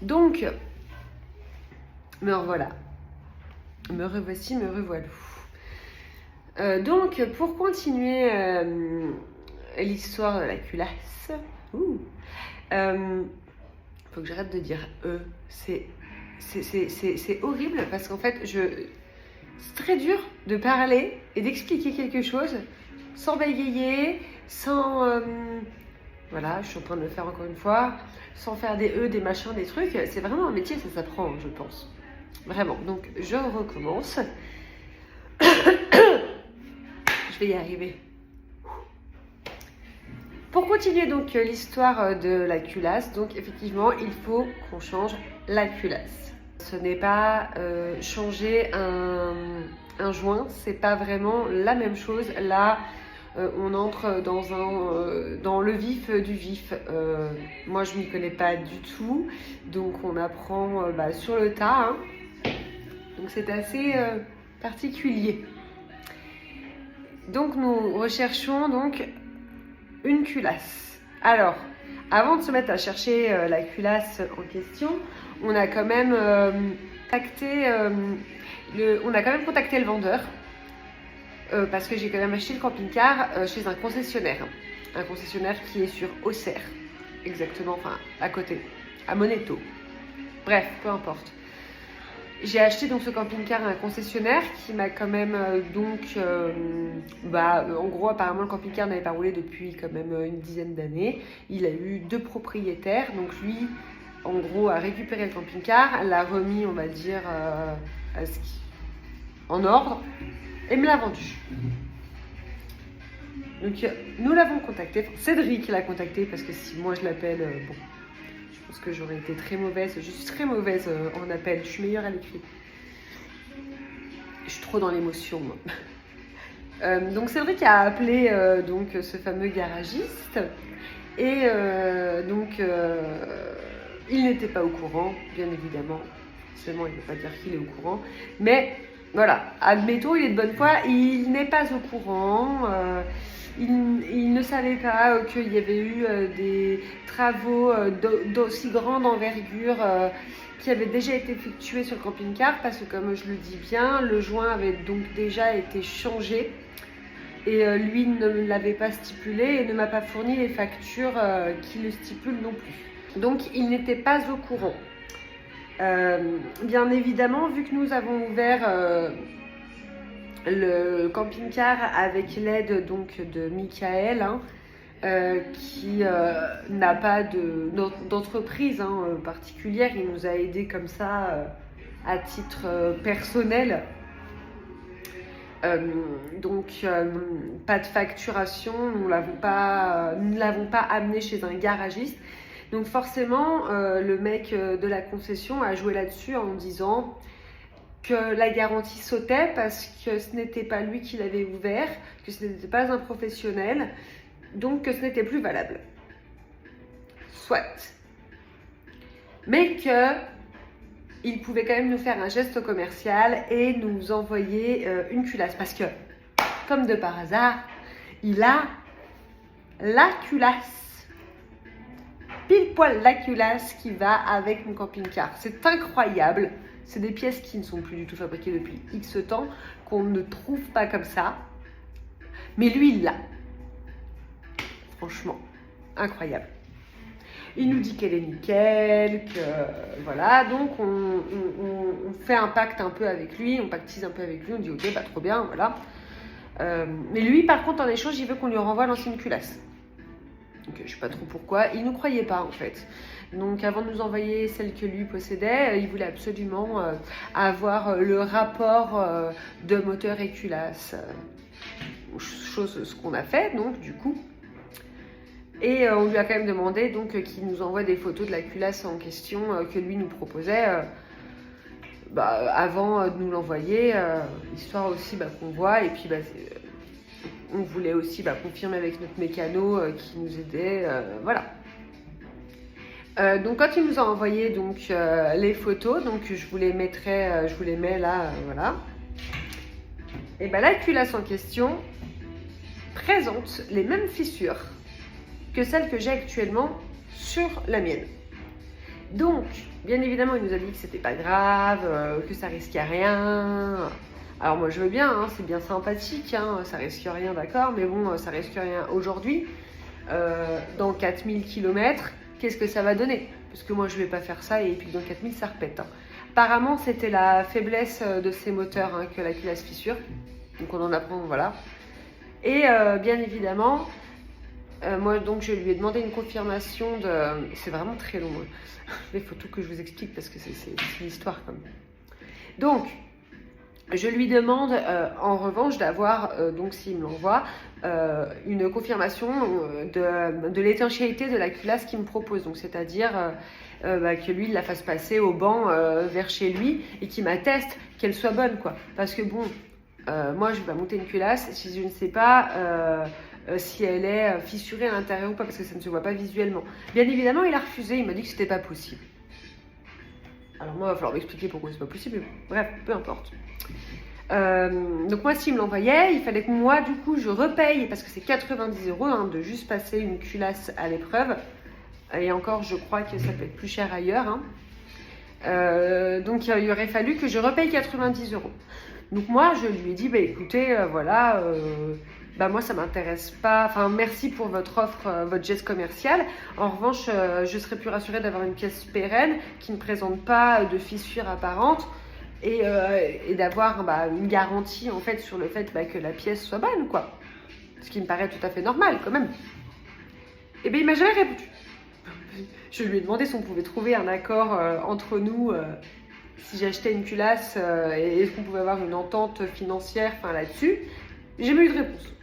Donc, me revoilà. Me revoici, me revoilà. Donc, pour continuer l'histoire de la culasse, faut que j'arrête de dire c'est horrible parce qu'en fait, c'est très dur de parler et d'expliquer quelque chose sans bégayer, sans... voilà, je suis en train de le faire encore une fois, sans faire des des machins, des trucs. C'est vraiment un métier, ça s'apprend, je pense. Vraiment. Donc, je recommence. Je vais y arriver. Pour continuer donc l'histoire de la culasse, donc effectivement, il faut qu'on change la culasse. Ce n'est pas changer un joint, c'est pas vraiment la même chose. Là, on entre dans le vif du vif. Moi, je m'y connais pas du tout, donc on apprend sur le tas. Hein. Donc c'est assez particulier. Donc nous recherchons donc une culasse. Alors, avant de se mettre à chercher la culasse en question, on a quand même contacté le vendeur parce que j'ai quand même acheté le camping-car chez un concessionnaire qui est sur Auxerre, exactement, enfin à côté, à Moneto. Bref, peu importe. J'ai acheté donc ce camping-car à un concessionnaire qui m'a quand même en gros apparemment le camping-car n'avait pas roulé depuis quand même une dizaine d'années. Il a eu 2 propriétaires, donc lui en gros a récupéré le camping-car, l'a remis on va dire en ordre et me l'a vendu. Donc nous l'avons contacté, Cédric l'a contacté parce que si moi je l'appelle, je pense que j'aurais été très mauvaise, je suis très mauvaise en appel, je suis meilleure à l'écrit. Je suis trop dans l'émotion, moi. Donc Cédric a appelé donc ce fameux garagiste et il n'était pas au courant, bien évidemment. Seulement, il ne veut pas dire qu'il est au courant. Mais voilà, admettons, il est de bonne foi, il n'est pas au courant. Il ne savait pas qu'il y avait eu des travaux d'aussi grande envergure qui avaient déjà été effectués sur le camping-car parce que comme je le dis bien, le joint avait donc déjà été changé et lui ne l'avait pas stipulé et ne m'a pas fourni les factures qui le stipulent non plus. Donc il n'était pas au courant. Bien évidemment, vu que nous avons ouvert le camping-car avec l'aide donc de Michael, qui n'a pas d'entreprise particulière, il nous a aidés comme ça à titre personnel. Donc pas de facturation, nous ne l'avons pas amené chez un garagiste. Donc forcément, le mec de la concession a joué là-dessus en disant que la garantie sautait parce que ce n'était pas lui qui l'avait ouvert, que ce n'était pas un professionnel, donc que ce n'était plus valable. Soit. Mais qu'il pouvait quand même nous faire un geste commercial et nous envoyer une culasse. Parce que, comme de par hasard, il a la culasse. Pile poil la culasse qui va avec mon camping-car. C'est incroyable. C'est des pièces qui ne sont plus du tout fabriquées depuis X temps, qu'on ne trouve pas comme ça. Mais lui, il l'a. Franchement, incroyable. Il nous dit qu'elle est nickel, que voilà. Donc, on fait un pacte un peu avec lui, on pactise un peu avec lui, on dit ok, trop bien, voilà. Mais lui, par contre, en échange, il veut qu'on lui renvoie l'ancienne culasse. Donc, je ne sais pas trop pourquoi. Il ne nous croyait pas, en fait. Donc, avant de nous envoyer celle que lui possédait, il voulait absolument avoir le rapport de moteur et culasse. Ce qu'on a fait, donc, du coup. Et on lui a quand même demandé donc qu'il nous envoie des photos de la culasse en question que lui nous proposait avant de nous l'envoyer, histoire aussi qu'on voit. Et puis, on voulait aussi confirmer avec notre mécano qui nous aidait, voilà. Donc quand il nous a envoyé donc les photos, donc je vous les mets là, voilà. Et la culasse en question présente les mêmes fissures que celles que j'ai actuellement sur la mienne. Donc, bien évidemment, il nous a dit que c'était pas grave, que ça risquait rien. Alors moi je veux bien, hein, c'est bien sympathique, hein, ça risque rien, d'accord, mais bon, ça risque rien aujourd'hui. Dans 4000 km, qu'est-ce que ça va donner? Parce que moi je vais pas faire ça et puis dans 4000 ça repète. Hein. Apparemment c'était la faiblesse de ces moteurs hein, que la culasse fissure. Donc on en apprend, voilà. Et bien évidemment, moi donc je lui ai demandé une confirmation de... C'est vraiment très long, hein. Les photos que je vous explique parce que c'est l'histoire comme. Donc, je lui demande en revanche d'avoir, donc s'il me l'envoie, une confirmation de l'étanchéité de la culasse qu'il me propose. Donc c'est-à-dire que lui il la fasse passer au banc vers chez lui et qu'il m'atteste qu'elle soit bonne quoi. Parce que bon, moi je vais monter une culasse si je ne sais pas si elle est fissurée à l'intérieur ou pas parce que ça ne se voit pas visuellement. Bien évidemment il a refusé, il m'a dit que c'était pas possible. Alors moi il va falloir m'expliquer pourquoi c'est pas possible. Bref, peu importe. Donc moi s'il me l'envoyait, il fallait que moi du coup je repaye parce que c'est 90 € hein, de juste passer une culasse à l'épreuve et encore je crois que ça peut être plus cher ailleurs hein. Donc il aurait fallu que je repaye 90 €. Donc moi je lui ai dit bah écoutez voilà bah moi ça m'intéresse pas, enfin merci pour votre offre, votre geste commercial. En revanche je serais plus rassurée d'avoir une pièce pérenne qui ne présente pas de fissures apparentes. Et d'avoir une garantie en fait sur le fait que la pièce soit bonne quoi, ce qui me paraît tout à fait normal quand même. Et bien il m'a jamais répondu. Je lui ai demandé si on pouvait trouver un accord entre nous si j'achetais une culasse et est-ce qu'on pouvait avoir une entente financière là-dessus. J'ai jamais eu de réponse.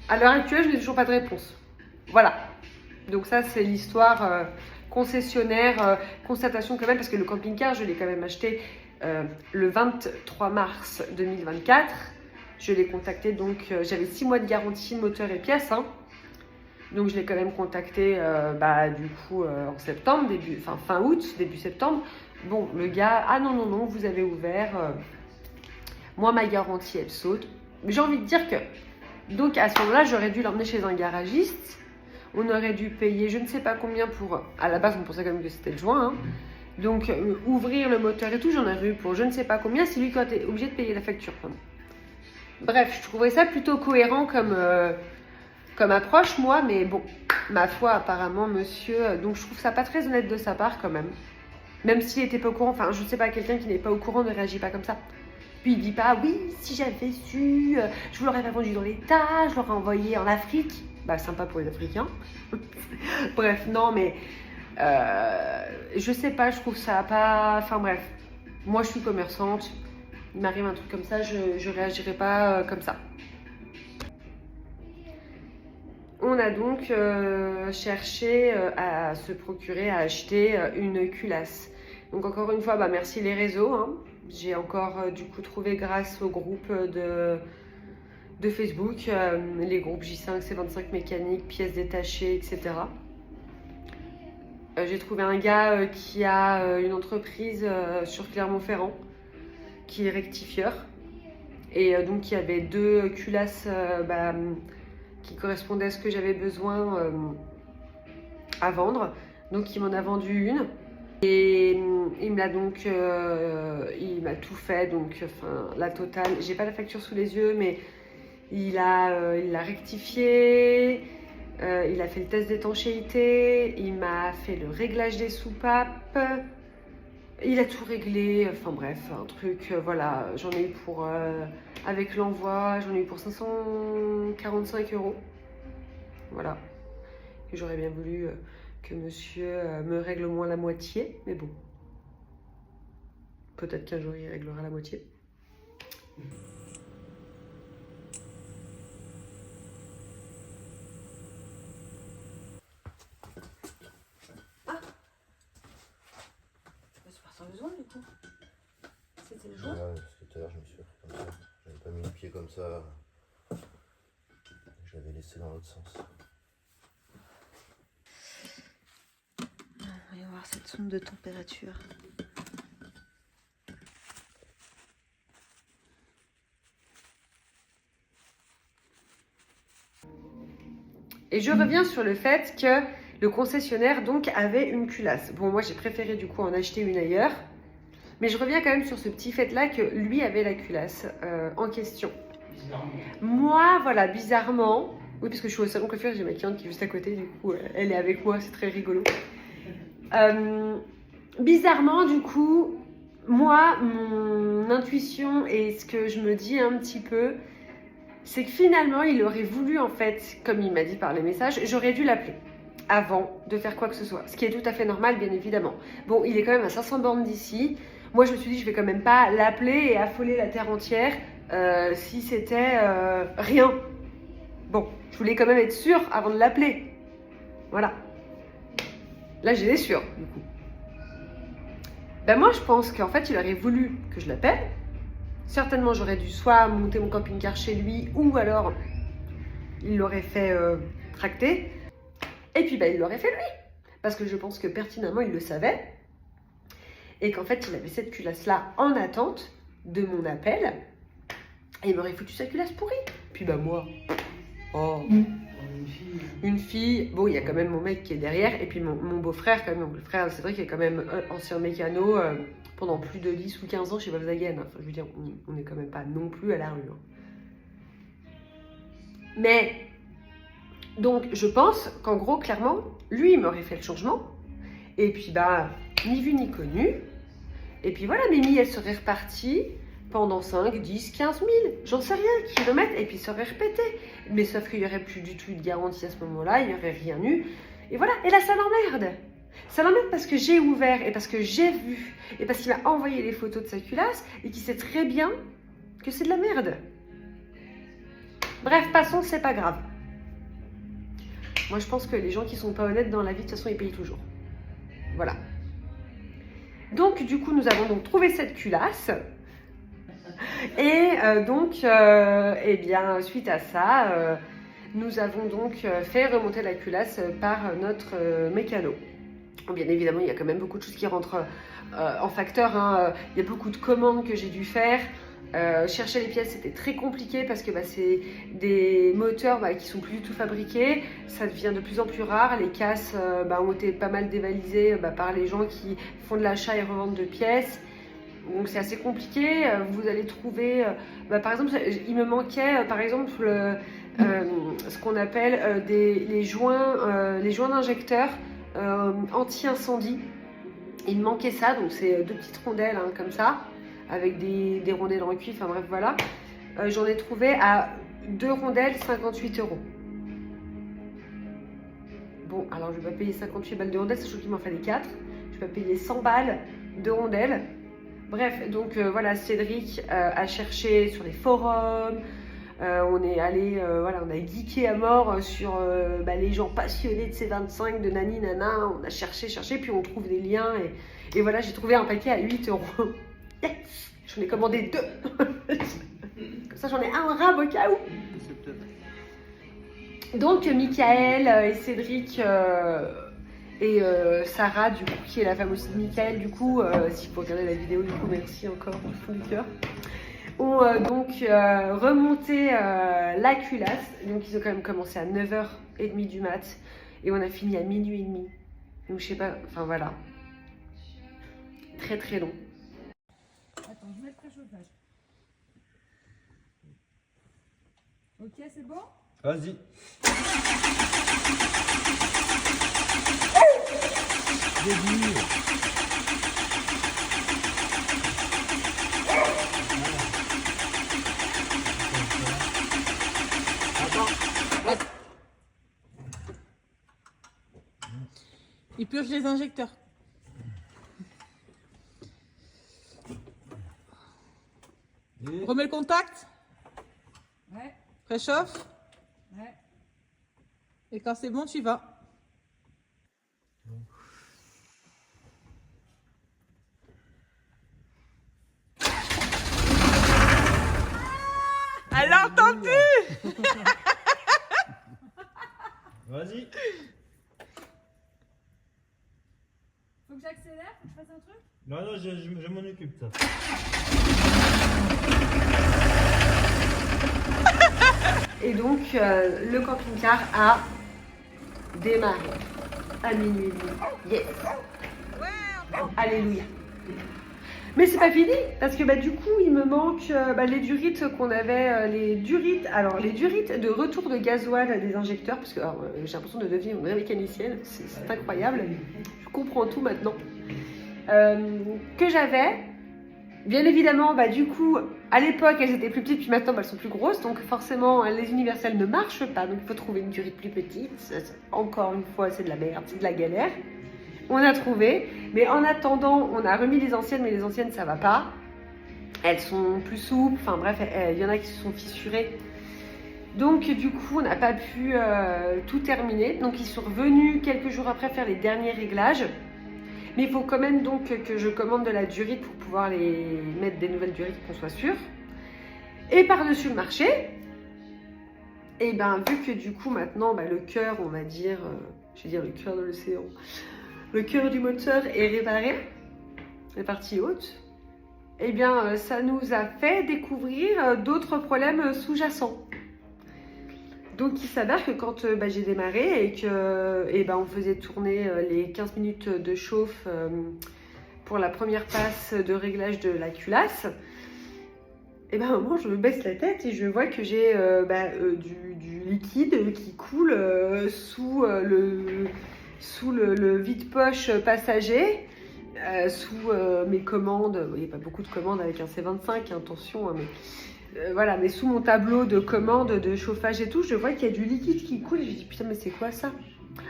À l'heure actuelle je n'ai toujours pas de réponse. Voilà, donc ça c'est l'histoire concessionnaire, constatation quand même parce que le camping-car je l'ai quand même acheté le 23 mars 2024, je l'ai contacté, donc j'avais 6 mois de garantie moteur et pièces, hein. Donc je l'ai quand même contacté du coup en septembre, fin août, début septembre. Bon, le gars, ah non, vous avez ouvert, moi ma garantie elle saute. Mais j'ai envie de dire que, donc à ce moment-là, j'aurais dû l'emmener chez un garagiste, on aurait dû payer je ne sais pas combien pour, à la base on pensait quand même que c'était le joint, hein. Donc, ouvrir le moteur et tout, j'en ai eu pour je ne sais pas combien, c'est lui qui a été obligé de payer la facture. Bref, je trouvais ça plutôt cohérent comme approche, moi, mais bon, ma foi, apparemment, monsieur, donc je trouve ça pas très honnête de sa part quand même. Même s'il était pas au courant, enfin, je sais pas, quelqu'un qui n'est pas au courant ne réagit pas comme ça. Puis il dit pas, oui, si j'avais su, je vous l'aurais pas vendu dans l'état, je l'aurais envoyé en Afrique. Bah, sympa pour les Africains. Bref, non, mais... je sais pas, je trouve ça pas... Enfin bref, moi je suis commerçante, il m'arrive un truc comme ça, je réagirai pas comme ça. On a donc cherché à se procurer, à acheter une culasse. Donc encore une fois, merci les réseaux. Hein. J'ai encore du coup trouvé grâce au groupe de Facebook, les groupes J5, C25 mécanique, pièces détachées, etc. J'ai trouvé un gars qui a une entreprise sur Clermont-Ferrand, qui est rectifieur. Et donc il y avait 2 culasses qui correspondaient à ce que j'avais besoin à vendre. Donc il m'en a vendu une. Et il m'a donc, il m'a tout fait, donc la totale. J'ai pas la facture sous les yeux, mais il l'a rectifié. Il a fait le test d'étanchéité, il m'a fait le réglage des soupapes, il a tout réglé, enfin bref, un truc, voilà, j'en ai eu pour, avec l'envoi, j'en ai eu pour 545 €, voilà. Et j'aurais bien voulu que monsieur me règle au moins la moitié, mais bon, peut-être qu'un jour il réglera la moitié. C'était le jour. Ouais, parce que tout à l'heure je me suis pris comme ça. J'avais pas mis le pied comme ça. Je l'avais laissé dans l'autre sens. Voyons voir cette sonde de température. Et je reviens sur le fait que le concessionnaire donc avait une culasse. Bon, moi j'ai préféré du coup en acheter une ailleurs. Mais je reviens quand même sur ce petit fait là que lui avait la culasse en question. Moi, voilà, bizarrement, oui, parce que je suis au salon coiffure, j'ai ma cliente qui est juste à côté, du coup, elle est avec moi, c'est très rigolo. Bizarrement, du coup, moi, mon intuition et ce que je me dis un petit peu, c'est que finalement, il aurait voulu, en fait, comme il m'a dit par les messages, j'aurais dû l'appeler avant de faire quoi que ce soit. Ce qui est tout à fait normal, bien évidemment. Bon, il est quand même à 500 bornes d'ici. Moi, je me suis dit, je vais quand même pas l'appeler et affoler la terre entière si c'était rien. Bon, je voulais quand même être sûre avant de l'appeler. Voilà. Là, j'ai les sûrs, du coup. Ben moi, je pense qu'en fait, il aurait voulu que je l'appelle. Certainement, j'aurais dû soit monter mon camping-car chez lui, ou alors, il l'aurait fait tracter. Et puis, ben, il l'aurait fait lui. Parce que je pense que pertinemment, il le savait. Et qu'en fait, il avait cette culasse-là en attente de mon appel. Et il m'aurait foutu sa culasse pourrie. Puis bah moi, oh, une fille. Bon, il y a quand même mon mec qui est derrière. Et puis mon beau-frère, quand même, mon frère, c'est vrai qu'il est quand même ancien mécano. Pendant plus de 10 ou 15 ans chez Volkswagen. Enfin, je veux dire, on n'est quand même pas non plus à la rue. Hein. Mais, donc, je pense qu'en gros, clairement, lui, il m'aurait fait le changement. Et puis, bah, ni vu ni connu. Et puis voilà, Mimi, elle serait repartie pendant 5, 10, 15 000, j'en sais rien, kilomètres, et puis ça aurait répété. Mais sauf qu'il n'y aurait plus du tout eu de garantie à ce moment-là, il n'y aurait rien eu. Et voilà, et là, ça l'emmerde. Ça l'emmerde parce que j'ai ouvert, et parce que j'ai vu, et parce qu'il m'a envoyé les photos de sa culasse, et qu'il sait très bien que c'est de la merde. Bref, passons, c'est pas grave. Moi, je pense que les gens qui sont pas honnêtes dans la vie, de toute façon, ils payent toujours. Voilà. Donc, du coup, nous avons donc trouvé cette culasse. Et eh bien, suite à ça, nous avons donc fait remonter la culasse par notre mécano. Bien évidemment, il y a quand même beaucoup de choses qui rentrent en facteur. Hein. Il y a beaucoup de commandes que j'ai dû faire. Chercher les pièces, c'était très compliqué parce que c'est des moteurs qui sont plus du tout fabriqués. Ça devient de plus en plus rare. Les casses ont été pas mal dévalisées par les gens qui font de l'achat et revente de pièces. Donc c'est assez compliqué. Vous allez trouver, par exemple, il me manquait par exemple ce qu'on appelle les joints d'injecteurs anti-incendie. Il me manquait ça, donc c'est 2 petites rondelles comme ça, avec des rondelles en cuivre, enfin bref voilà. J'en ai trouvé à 2 rondelles 58 €. Bon, alors je vais pas payer 58 balles de rondelles, sachant qu'il m'en fallait 4. Je vais pas payer 100 balles de rondelles. Bref, donc voilà, Cédric a cherché sur les forums. On est allé, on a geeké à mort sur les gens passionnés de C25, de nani nana. On a cherché, puis on trouve des liens. Et voilà, j'ai trouvé un paquet à 8 €. Yes! J'en ai commandé 2. Comme ça, j'en ai un rab au cas où. Donc, Michael et Cédric et Sarah, du coup, qui est la femme aussi de Michael, du coup, si vous regardez la vidéo, du coup, merci encore du fond du cœur. Ont donc remonté la culasse. Donc ils ont quand même commencé à 9h30 du mat et on a fini à minuit et demi. Donc je sais pas, enfin voilà. Très très long. Attends, je mets le préchauffage. Ok, c'est bon? Vas-y. Il purge les injecteurs. Remets le contact. Ouais. Préchauffe. Ouais. Et quand c'est bon, tu y vas. Elle a entendu. Vas-y. Faut que j'accélère, faut que je fasse un truc? Non, non, je m'en occupe ça. Et donc le camping-car a démarré. à minuit et demi. Yes. Alléluia. Mais c'est pas fini, parce que du coup, il me manque les durites qu'on avait, les durites de retour de gasoil des injecteurs, parce que j'ai l'impression de devenir une vraie mécanicienne, c'est incroyable, je comprends tout maintenant, que j'avais. Bien évidemment, du coup, à l'époque, elles étaient plus petites, puis maintenant, elles sont plus grosses, donc forcément, les universelles ne marchent pas, donc il faut trouver une durite plus petite. Encore une fois, c'est de la merde, c'est de la galère. On a trouvé, mais en attendant, on a remis les anciennes, mais les anciennes, ça va pas. Elles sont plus souples, enfin bref, il y en a qui se sont fissurées. Donc du coup, on n'a pas pu tout terminer. Donc ils sont revenus quelques jours après faire les derniers réglages. Mais il faut quand même donc que je commande de la durite pour pouvoir les mettre des nouvelles durites, qu'on soit sûr. Et par-dessus le marché, et vu que du coup maintenant, le cœur, on va dire, je vais dire le cœur de l'océan, le cœur du moteur est réparé, les parties hautes, ça nous a fait découvrir d'autres problèmes sous-jacents. Donc il s'avère que quand j'ai démarré et que on faisait tourner les 15 minutes de chauffe pour la première passe de réglage de la culasse, à un moment je me baisse la tête et je vois que j'ai du liquide qui coule sous le vide-poche passager, sous mes commandes. Il n'y a pas beaucoup de commandes avec un C25, attention, hein, mais sous mon tableau de commandes de chauffage et tout, je vois qu'il y a du liquide qui coule et je me dis putain, mais c'est quoi ça?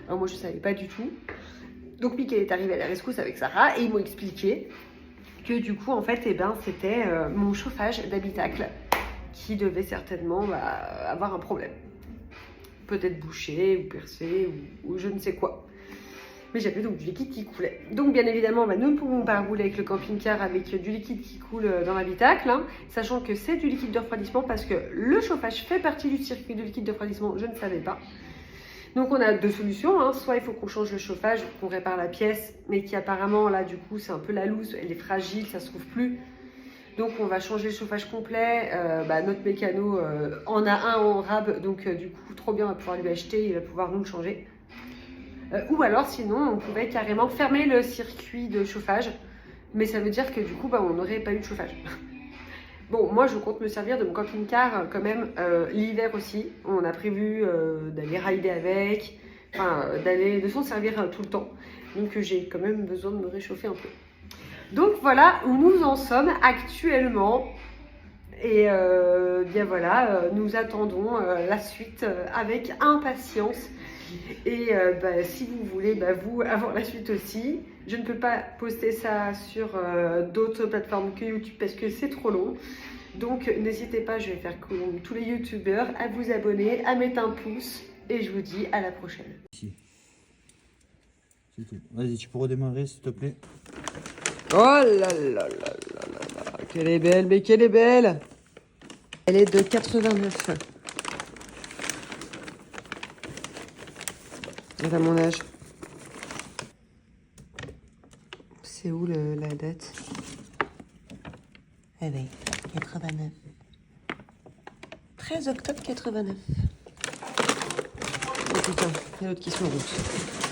Alors moi je ne savais pas du tout. Donc Mickaël est arrivé à la rescousse avec Sarah et ils m'ont expliqué que du coup en fait c'était mon chauffage d'habitacle qui devait certainement avoir un problème. Peut-être bouché ou percé ou je ne sais quoi. Mais j'avais donc du liquide qui coulait. Donc bien évidemment, nous ne pouvons pas rouler avec le camping-car avec du liquide qui coule dans l'habitacle, sachant que c'est du liquide de refroidissement parce que le chauffage fait partie du circuit de liquide de refroidissement, je ne savais pas. Donc on a deux solutions, soit il faut qu'on change le chauffage, qu'on répare la pièce, mais qui apparemment là du coup c'est un peu la loose, elle est fragile, ça se trouve plus. Donc on va changer le chauffage complet, notre mécano en a un en rab, donc du coup trop bien, on va pouvoir lui acheter, il va pouvoir nous le changer. Ou alors sinon on pouvait carrément fermer le circuit de chauffage, mais ça veut dire que du coup on n'aurait pas eu de chauffage. Bon, moi je compte me servir de mon camping-car quand même l'hiver aussi. On a prévu d'aller rider avec, de s'en servir tout le temps. Donc j'ai quand même besoin de me réchauffer un peu. Donc voilà où nous en sommes actuellement. Et nous attendons la suite avec impatience. Et si vous voulez, vous, avoir la suite aussi, je ne peux pas poster ça sur d'autres plateformes que YouTube parce que c'est trop long. Donc n'hésitez pas, je vais faire comme tous les youtubeurs, à vous abonner, à mettre un pouce et je vous dis à la prochaine. Ici. C'est tout. Vas-y, tu peux redémarrer s'il te plaît. Oh là là là là là là, qu'elle est belle, mais qu'elle est belle! Elle est de 89. Elle a mon âge. C'est où la date? Eh bien, 89. 13 octobre 89. Oh putain, il y a l'autre qui se route.